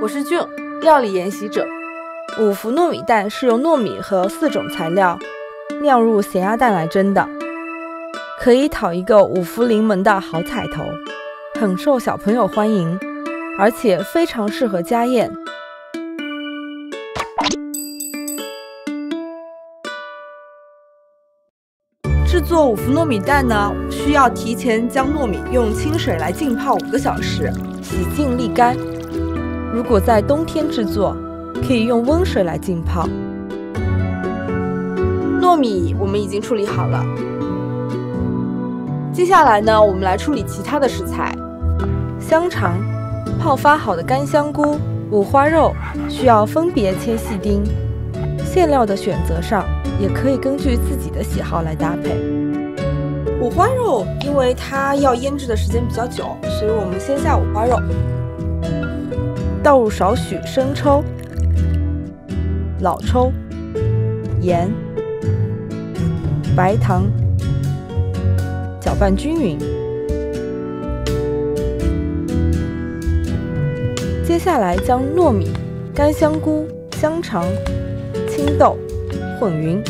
我是俊，料理研习者。五福糯米蛋是用糯米和4种材料酿入咸鸭蛋来蒸的，可以讨一个五福临门的好彩头，很受小朋友欢迎，而且非常适合家宴。制作五福糯米蛋呢，需要提前将糯米用清水来浸泡5个小时，洗净沥干。如果在冬天制作，可以用温水来浸泡。糯米我们已经处理好了，接下来呢，我们来处理其他的食材。香肠、泡发好的干香菇、五花肉需要分别切细丁。馅料的选择上，也可以根据自己的喜好来搭配。五花肉因为它要腌制的时间比较久，所以我们先下五花肉，倒入少许生抽、老抽、盐、白糖，搅拌均匀。接下来将糯米、干香菇、香肠、青豆混匀，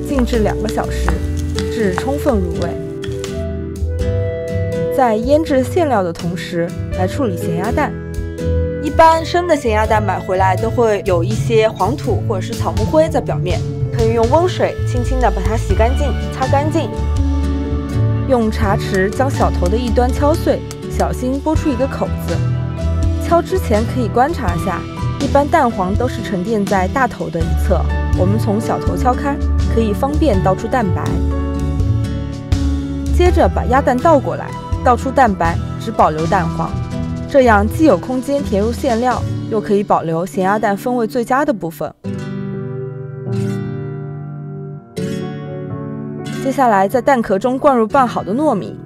静置2个小时，至充分入味。在腌制馅料的同时，来处理咸鸭蛋。一般生的咸鸭蛋买回来都会有一些黄土或者是草木灰在表面，可以用温水轻轻地把它洗干净、擦干净。用茶匙将小头的一端敲碎，小心拨出一个口子。敲之前可以观察一下，一般蛋黄都是沉淀在大头的一侧，我们从小头敲开，可以方便倒出蛋白。接着把鸭蛋倒过来，倒出蛋白，只保留蛋黄，这样既有空间填入馅料，又可以保留咸鸭蛋风味最佳的部分。接下来在蛋壳中灌入拌好的糯米，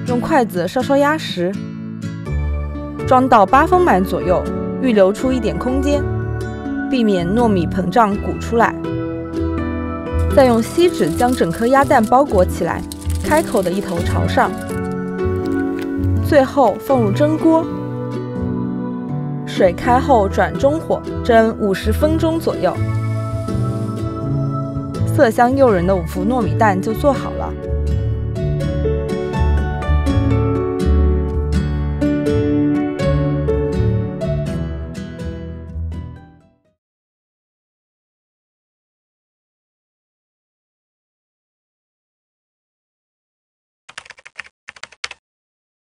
用筷子稍稍压实，装到8分满左右，预留出一点空间，避免糯米膨胀鼓出来。再用锡纸将整颗鸭蛋包裹起来，开口的一头朝上。最后放入蒸锅，水开后转中火蒸50分钟左右。色香诱人的五福糯米蛋就做好了。